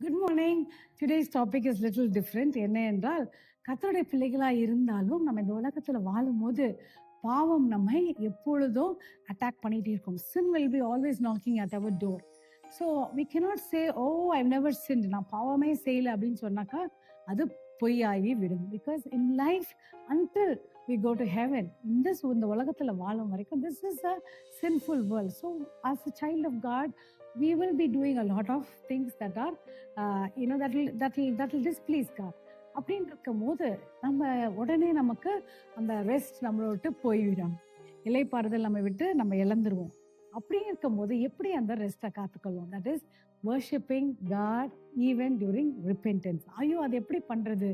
Good morning. Today's topic is little different. என்ன என்றால், கர்த்தருடைய பிள்ளைகளா இருந்தாலும் நம்ம இந்த உலகத்துல வாழும்போது பாவம் நம்மை எப்பொழுதும் அட்டாக் பண்ணிட்டே இருக்கும். Sin will be always knocking at our door. So we cannot say, oh, I've never sinned, நான் பாவமே செய்யல அப்படின்னு சொன்னாக்கா அது பொய்யாகி விடும். Because in life, until we go to heaven, இந்த உலகத்துல வாழும் வரைக்கும் this is a sinful world. So as a child of God, we will be doing a lot of things that are that will displease God. அப்படின்னு இருக்கும் போது நம்ம உடனே நமக்கு அந்த ரெஸ்ட் நம்மளை விட்டு போய்விடும். இலைப்பாறுதல் நம்ம விட்டு நம்ம இழந்துருவோம். அப்படி இருக்கும்போது எப்படி அந்த ரெஸ்ட்டை காத்துக்கொள்வோம்? That is worshipping God even during repentance. ஐயோ, அது எப்படி பண்றது?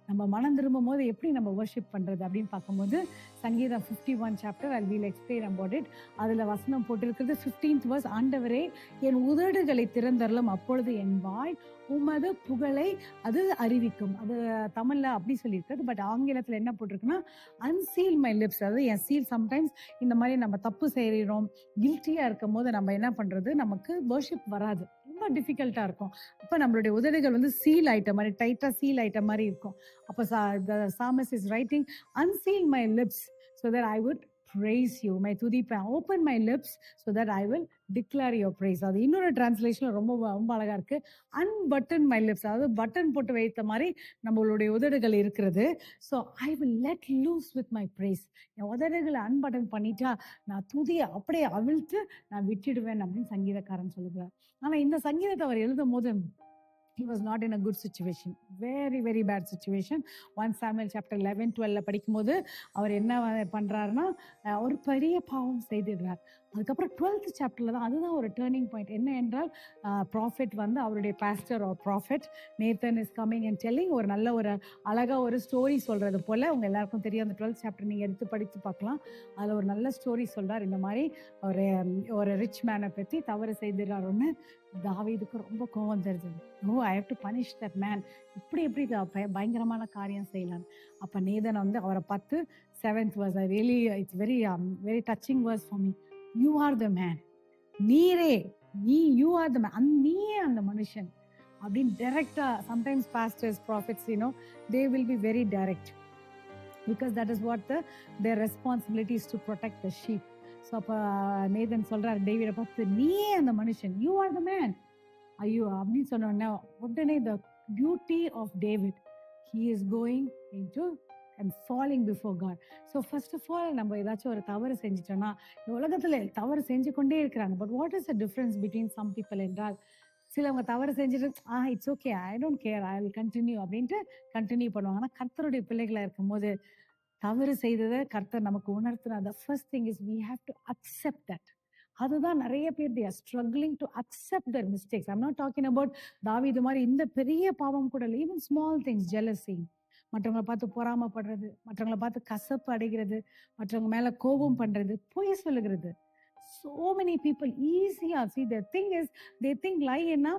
நம்ம மனம் திரும்பும் போது எப்படி நம்ம வர்ஷிப் பண்றது அப்படின்னு பார்க்கும்போது சங்கீதம் 51 chapter I will explain about it. அதுல வசனம் போட்டிருக்கிறது 15th verse. ஆண்டவரே, என் உதடுகளை திறந்தரலும், அப்பொழுது என் வாய் உமது புகழை அது அறிவிக்கும். அது தமிழ்ல அப்படி சொல்லியிருக்கிறது. பட் ஆங்கிலத்துல என்ன போட்டிருக்குன்னா, அன்சீல் மை லிப்ஸ். அதாவது என் சீல். சம்டைம்ஸ் இந்த மாதிரி நம்ம தப்பு செய்கிறோம், கில்ட்டியா இருக்கும் போது நம்ம என்ன பண்றது, நமக்கு வர்ஷிப் வராது, ரொம்ப டிஃபிகல்ட்டா இருக்கும். அப்ப நம்மளுடைய உதடுகள் வந்து சீல் ஐட்டம் மாதிரி, டைட்டா சீல் ஐட்டம் மாதிரி இருக்கும். அப்ப the psalmist is writing, unseal my lips so that I would praise you. My துதிப்பேன். Open my lips so that I will declare your praise. அது இன்னொரு டிரான்ஸ்லேஷன்ல ரொம்ப ரொம்ப அழகா இருக்கு. unbutton my lips, அதாவது பட்டன் போட்டு வைத்த மாதிரி நம்மளுடைய உதடுகள் இருக்கிறது. So I will let loose with my praise. என் உதடுகளை அன்பட்டன் பண்ணிட்டா நான் துதியை அப்படியே அவிழ்த்து நான் விட்டுடுவேன் அப்படின்னு சங்கீதக்காரன் சொல்லுகிறார். ஆனா இந்த சங்கீதத்தை அவர் எழுதும் போது he was not in a good situation, very very bad situation. 1 Samuel chapter 11-12 படிக்கும்போது அவர் என்ன பண்றாருன்னா, ஒரு பெரிய பாவம் செய்திடுறார். அதுக்கப்புறம் 12th சாப்டர்ல தான், அதுதான் ஒரு டேர்னிங் பாயிண்ட். என்ன என்றால், ப்ராஃபெட் வந்து அவருடைய pastor or prophet Nathan is coming and telling, ஒரு நல்ல ஒரு அழகா ஒரு ஸ்டோரி சொல்றது போல. உங்க எல்லாருக்கும் தெரியும், அந்த 12th சாப்டர் நீங்க எடுத்து படித்து பார்க்கலாம். அதுல ஒரு நல்ல ஸ்டோரி சொல்றார். இந்த மாதிரி ஒரு ஒரு ரிச் மேனை பற்றி தவறு செய்திடுறார். ஒன்று தாவீதுக்கு ரொம்ப கோவம் தருது. Oh, I have to punish that man. இப்படி எப்படி பயங்கரமான காரியம் செய்யலாம். அப்ப நேதன் வந்து அவரை பார்த்து 7th verse, I really, it's very very touching verse for me. You are the man. நீரே, you are the man. நீயே அந்த மனுஷன் அப்படின்னு டைரக்டா. Sometimes pastors, profits, they will be very direct because that is what their responsibility is, to protect the sheep. So அப்போ Nathan சொல்றாரு டேவிடை பார்த்து, நீயே அந்த மனுஷன், யூ ஆர் த மேன். ஐயோ அப்படின்னு சொன்னோடனே உடனே the beauty of David, he is going into and falling before God. So first of all நம்ம ஏதாச்சும் ஒரு தவறு செஞ்சிட்டோம்னா, இந்த உலகத்துல தவறு செஞ்சு கொண்டே இருக்கிறாங்க. But what is the difference between some people என்றால், சிலவங்க தவறு செஞ்சுட்டு it's okay, I don't care, I will continue அப்படின்ட்டு கண்டினியூ பண்ணுவாங்க. ஆனால் கர்த்தருடைய பிள்ளைகளா இருக்கும் போது தவறு செய்ததை கர்த்தர் நமக்கு உணர்த்தின the first thing is we have to accept that. அதுதான் நிறைய பேர் they are struggling to accept their mistakes. I'm not talking about தாவீது மாதிரி இந்த பெரிய பாவம் கூட இல்லை. even small things, jealousy, மற்றவங்களை பார்த்து பொறாமப்படுறது, மற்றவங்களை பார்த்து கசப்பு அடைகிறது, மற்றவங்க மேல கோபம் பண்றது, பொய் சொல்லுகிறது. so many people easy-ஆ see, the thing is they think lie என்ன,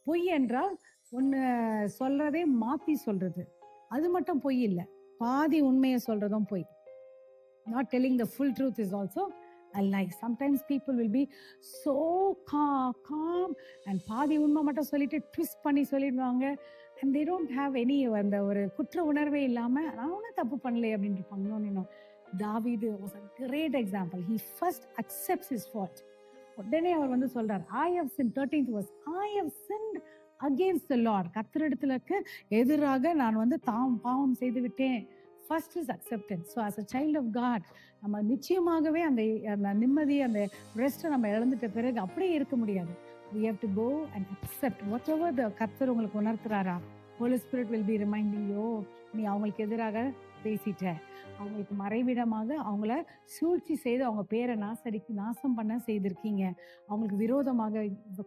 பொய் என்றால் ஒன்னு சொல்றதே மாத்தி சொல்றது. அது மட்டும் பொய் இல்லை, பாதி உண்மையை சொல்றதும் பொய். not telling the full truth is also a lie. Sometimes people will be so calm and பாதி உண்மை மட்டும் சொல்லிட்டு ட்விஸ்ட் பண்ணி சொல்லிடுவாங்க. and they don't have any அந்த ஒரு குற்ற உணர்வே இல்லாம நான் ஒன்றும் தப்பு பண்ணல அப்படின்னு இருப்பாங்க. தாவீது was a great example. He first accepts his fault. உடனே அவர் வந்து சொல்றார், I have sinned. 13th verse, I have sinned against the Lord. கர்த்தரிடத்துக்கு எதிராக நான் வந்து பாவம் செய்து விட்டேன். First is acceptance. So as a child of God நம்ம நிச்சயமாகவே அந்த நிம்மதி, அந்த ரெஸ்ட்டை நம்ம இழந்துட்ட பிறகு அப்படியே இருக்க முடியாது. we have to go and accept whatever the கர்த்தர் உங்களுக்கு உணர்த்துறாரா. Holy Spirit will be reminding you, நீ அவங்களுக்கு எதிராக பேசிட்ட, அவங்களுக்கு மறைவிடமாக அவங்கள சூழ்ச்சி செய்து அவங்க பேரை நாசம் பண்ண செய்திருக்கீங்க, அவங்களுக்கு விரோதமாக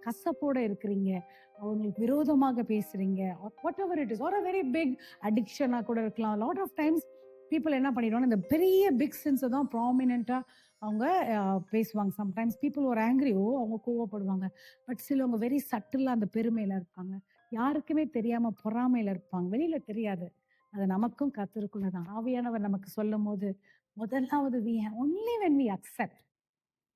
கசப்போட இருக்கிறீங்க, அவங்களுக்கு விரோதமாக பேசுறீங்க, whatever it is, or a very big addiction கூட இருக்கலாம். lot of times people என்ன பண்ணிடுவாங்க, இந்த பெரிய பிக் சென்ஸை தான் ப்ராமினெண்ட்டாக அவங்க பேசுவாங்க. சம்டைம்ஸ் பீப்புள் ஒரு ஆங்கிரி, அவங்க கோவப்படுவாங்க. பட் சிலவங்க வெரி சட்டிலாக அந்த பெருமையில இருப்பாங்க, யாருக்குமே தெரியாம பொறாமையில இருப்பாங்க, வெளியில தெரியாது. அது நமக்கும் கர்த்தருக்குள்ளதான். ஆவியானவர் நமக்கு சொல்லும் போது முதலாவது only when we accept.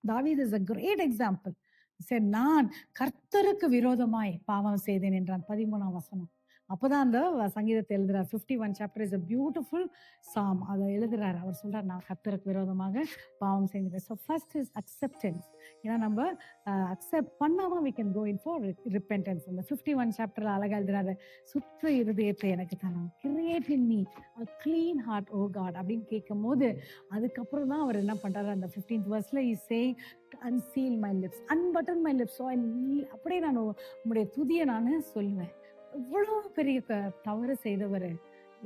David is a great example. சரி, நான் கர்த்தருக்கு விரோதமாய் பாவம் செய்தேன் என்றான். 13ஆம் வசனம். அப்பதான் அந்த சங்கீதத்தை எழுதுறார். 51 சாப்டர் இஸ் a பியூட்டிஃபுல் சாம். அத எழுதுறாரு. அவர் சொல்றார், நான் கர்த்தருக்கு விரோதமாக பாவம் செய்தேன். So first is acceptance. ஏன்னா நம்ம அக்செப்ட் பண்ணாம we can go in for repentance. அந்த 51 சாப்டர்ல அழகா எழுதுறாரு. சுத்த இருதயத்தை எனக்கு தரணும். Create in me a clean heart, oh God அப்படின்னு கேட்கும்போது, அதுக்கப்புறம் தான் அவர் என்ன பண்றாரு, அந்த 15th verseல he saying unseal my lips, unbutton my lips, so அப்படியே நான் உம்முடைய துதியை நான் சொல்லுவேன். இவ்வளவு பெரிய தவறு செய்தவர்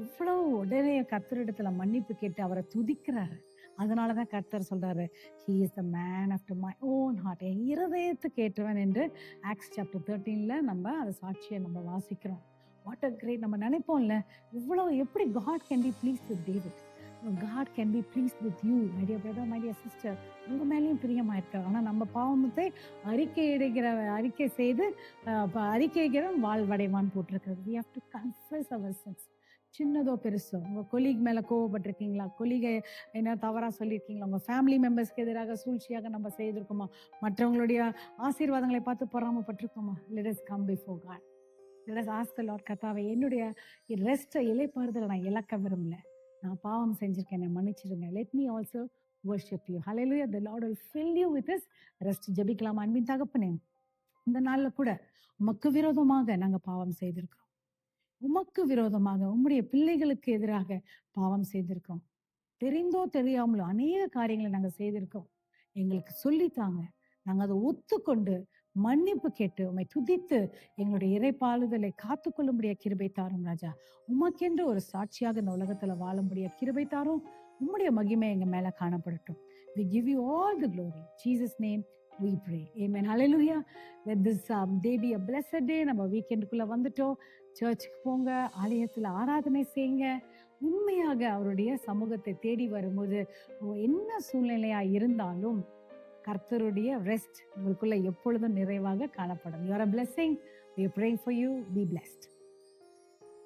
இவ்வளவு உடனே கர்த்தரிடத்துல மன்னிப்பு கேட்டு அவரை துதிக்கிறாரு. அதனாலதான் கர்த்தர் சொல்றாரு, he is the man after my own heart, என் இருதயத்துக்கு ஏற்றவன் என்று ஆக்ஸ் சாப்டர் 13ல நம்ம அதை சாட்சியை நம்ம வாசிக்கிறோம். What a great. நம்ம நினைப்போம்ல, இவ்வளவு எப்படி God can be pleased with David, God can be pleased with you, my dear brother, my dear sister. உங்க மேலேயும் பிரியமா இருக்கார். ஆனா நம்ம பாவத்தை அறிக்கை செய்து அறிக்கைகிறவன் வாழ்வடைவான் போட்டிருக்கிறது. we have to confess our sins. சின்னதோ பெருசோ, உங்க கொலீக் மேல கோவப்பட்டிருக்கீங்களா, கொலீகை என்ன தவறா சொல்லியிருக்கீங்களா, உங்க ஃபேமிலி மெம்பர்ஸ்க்கு எதிராக சூழ்ச்சியாக நம்ம செய்திருக்கோமா, மற்றவங்களுடைய ஆசீர்வாதங்களை பார்த்து பொறாமப்பட்டிருக்கோமா, let us come before God, let us ask the Lord, கர்த்தாவே என்னுடைய ரெஸ்ட்டை இளைப்பாறுதலை நான் இழக்க விரும்பல, நான் பாவம் செஞ்சிருக்கேன், என்னை மன்னிச்சிடுங்க, let me also worship you, hallelujah, the Lord will fill you with his rest. ஜெபிக்கலாம். அன்பின் தகப்பனே, இந்த நாள்ல கூட உமக்கு விரோதமாக நாங்க பாவம் செய்திருக்கிறோம். உமக்கு விரோதமாக உம்முடைய பிள்ளைகளுக்கு எதிராக பாவம் செய்திருக்கோம். தெரிந்தோ தெரியாமலோ அநேக காரியங்களை நாங்க செய்திருக்கோம். எங்களுக்கு சொல்லித்தாங்க. நாங்க அதை ஒத்துக்கொண்டு மன்னிப்பு கேட்டு உம்மை துதித்து எங்களுடைய இறைப்பாளுதலை காத்துக்கொள்ளும்படிய கிருபை தாரும் ராஜா. உமக்கென்று ஒரு சாட்சியாக இந்த உலகத்துல வாழும்படிய கிருபை தாரும். உம்முடைய மகிமை எங்க மேல காணப்படட்டும். We give you all the glory. Jesus name we pray. Amen. Hallelujah. Let this day be a blessed day. நம்ம வீக்கெண்டுக்குள்ள வந்துட்டோம். சர்ச்சுக்கு போங்க, ஆலயத்துல ஆராதனை செய்யுங்க. உண்மையாக அவருடைய சமூகத்தை தேடி வரும்போது என்ன சூழ்நிலையா இருந்தாலும் கர்த்தருடைய ரெஸ்ட் உங்களுக்குள்ள எப்பொழுதும் நிறைவாக காணப்படும். You are a blessing. We are praying for you. Be blessed.